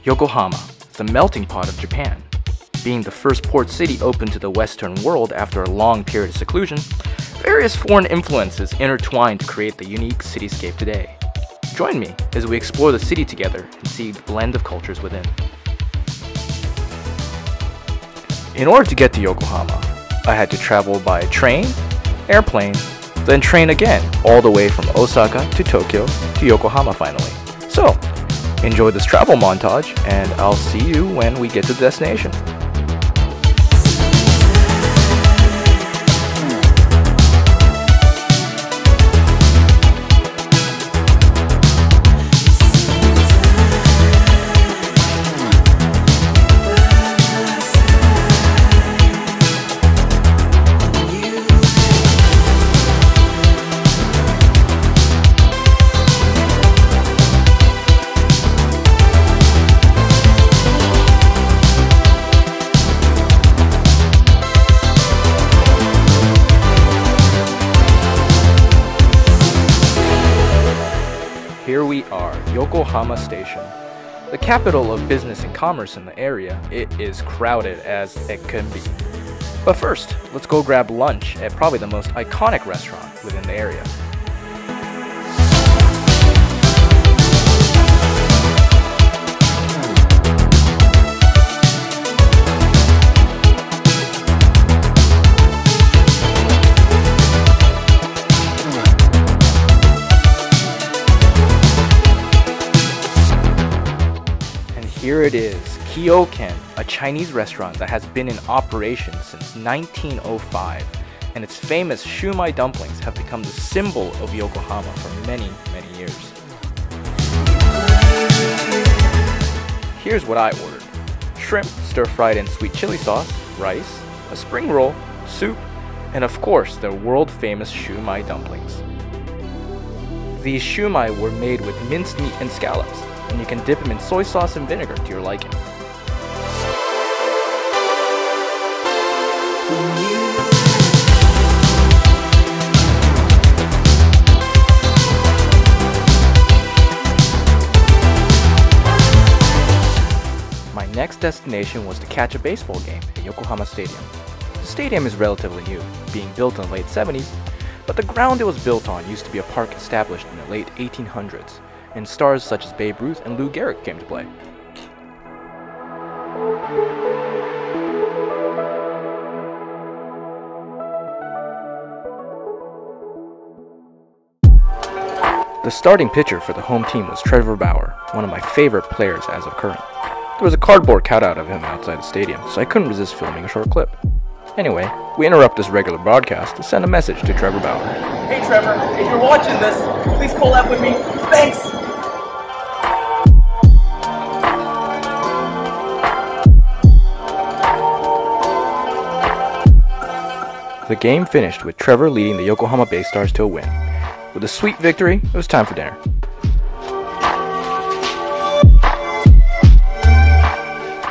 Yokohama, the melting pot of Japan. Being the first port city open to the Western world after a long period of seclusion, various foreign influences intertwine to create the unique cityscape today. Join me as we explore the city together and see the blend of cultures within. In order to get to Yokohama, I had to travel by train, airplane, then train again, all the way from Osaka to Tokyo to Yokohama finally. So, enjoy this travel montage, and I'll see you when we get to the destination. Here we are, Yokohama Station. The capital of business and commerce in the area, it is crowded as it can be. But first, let's go grab lunch at probably the most iconic restaurant within the area. Here it is, Kyoken, a Chinese restaurant that has been in operation since 1905, and its famous shumai dumplings have become the symbol of Yokohama for many, many years. Here's what I ordered: shrimp stir-fried in sweet chili sauce, rice, a spring roll, soup, and of course their world-famous shumai dumplings. These shumai were made with minced meat and scallops, and you can dip them in soy sauce and vinegar to your liking. My next destination was to catch a baseball game at Yokohama Stadium. The stadium is relatively new, being built in the late 70s, but the ground it was built on used to be a park established in the late 1800s, and stars such as Babe Ruth and Lou Gehrig came to play. The starting pitcher for the home team was Trevor Bauer, one of my favorite players as of current. There was a cardboard cutout of him outside the stadium, so I couldn't resist filming a short clip. Anyway, we interrupt this regular broadcast to send a message to Trevor Bauer. Hey Trevor, if you're watching this, please collab with me. Thanks! The game finished with Trevor leading the Yokohama Bay Stars to a win. With a sweet victory, it was time for dinner.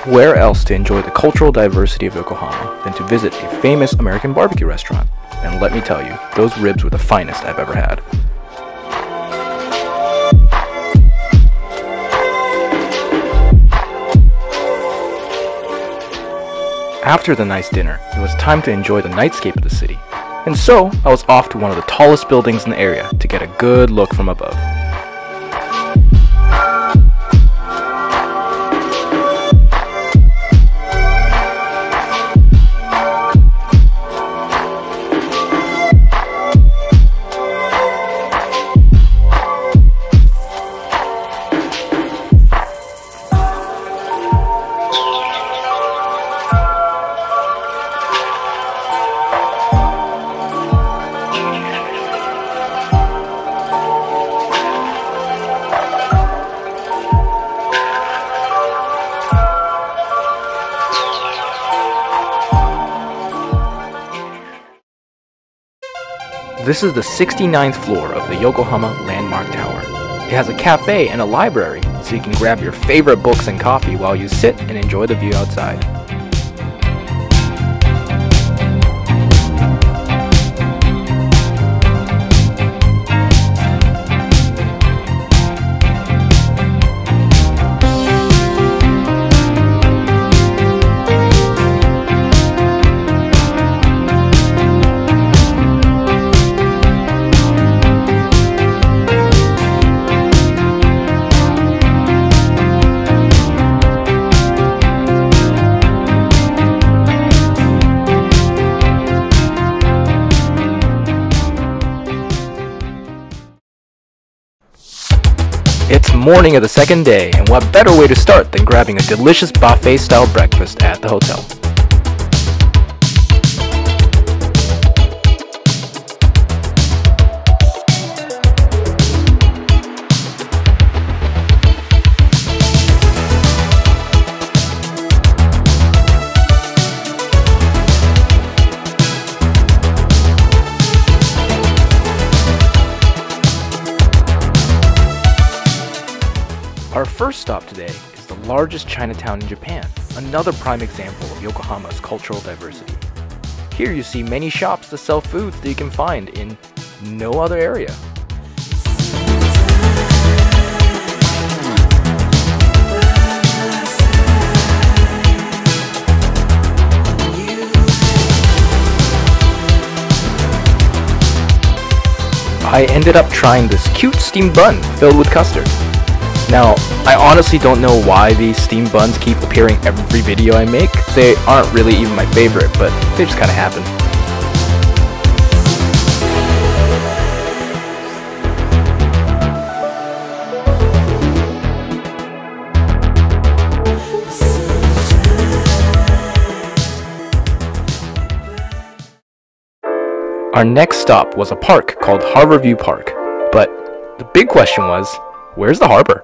Where else to enjoy the cultural diversity of Yokohama than to visit a famous American barbecue restaurant? And let me tell you, those ribs were the finest I've ever had. After the nice dinner, it was time to enjoy the nightscape of the city, and so I was off to one of the tallest buildings in the area to get a good look from above. This is the 69th floor of the Yokohama Landmark Tower. It has a cafe and a library, so you can grab your favorite books and coffee while you sit and enjoy the view outside. It's morning of the second day, and what better way to start than grabbing a delicious buffet-style breakfast at the hotel. Our first stop today is the largest Chinatown in Japan, another prime example of Yokohama's cultural diversity. Here you see many shops that sell foods that you can find in no other area. I ended up trying this cute steamed bun filled with custard. Now, I honestly don't know why these steamed buns keep appearing every video I make. They aren't really even my favorite, but they just kinda happen. Our next stop was a park called Harborview Park, but the big question was, where's the harbor?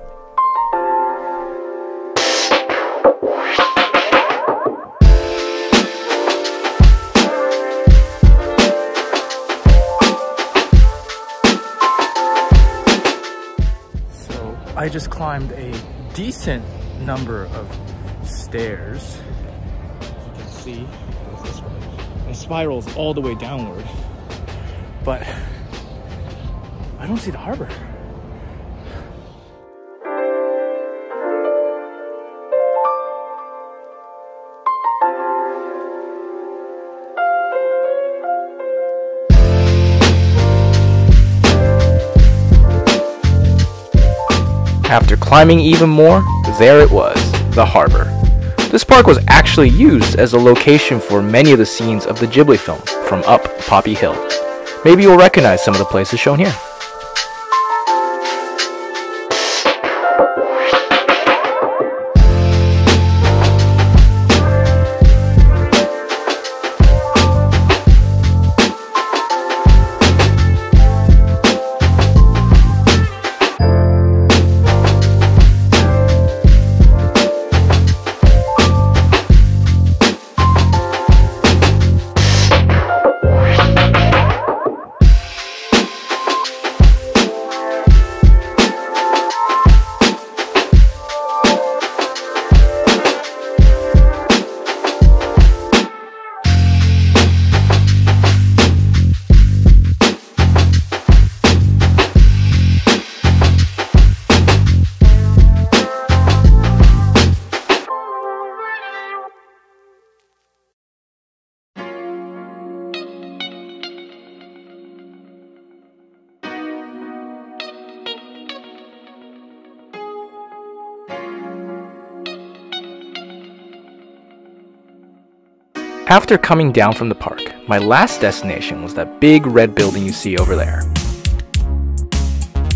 I just climbed a decent number of stairs. As you can see, it goes this way and spirals all the way downward. But I don't see the harbor. After climbing even more, there it was, the harbor. This park was actually used as a location for many of the scenes of the Ghibli film, From Up Poppy Hill. Maybe you'll recognize some of the places shown here. After coming down from the park, my last destination was that big red building you see over there.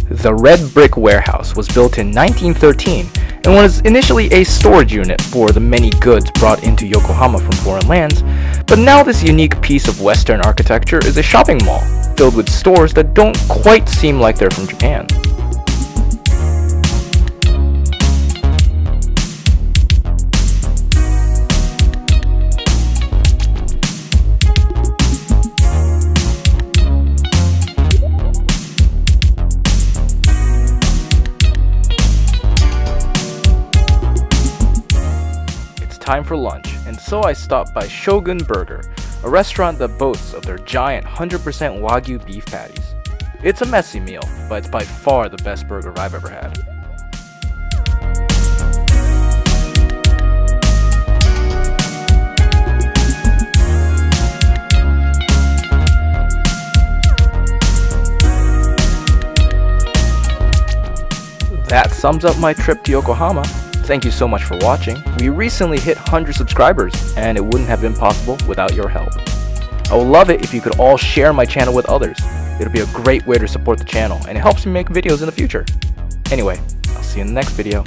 The Red Brick Warehouse was built in 1913 and was initially a storage unit for the many goods brought into Yokohama from foreign lands, but now this unique piece of Western architecture is a shopping mall filled with stores that don't quite seem like they're from Japan. Time for lunch, and so I stopped by Shogun Burger, a restaurant that boasts of their giant 100% Wagyu beef patties. It's a messy meal, but it's by far the best burger I've ever had. That sums up my trip to Yokohama. Thank you so much for watching. We recently hit 100 subscribers, and it wouldn't have been possible without your help. I would love it if you could all share my channel with others. It'll be a great way to support the channel, and it helps me make videos in the future. Anyway, I'll see you in the next video.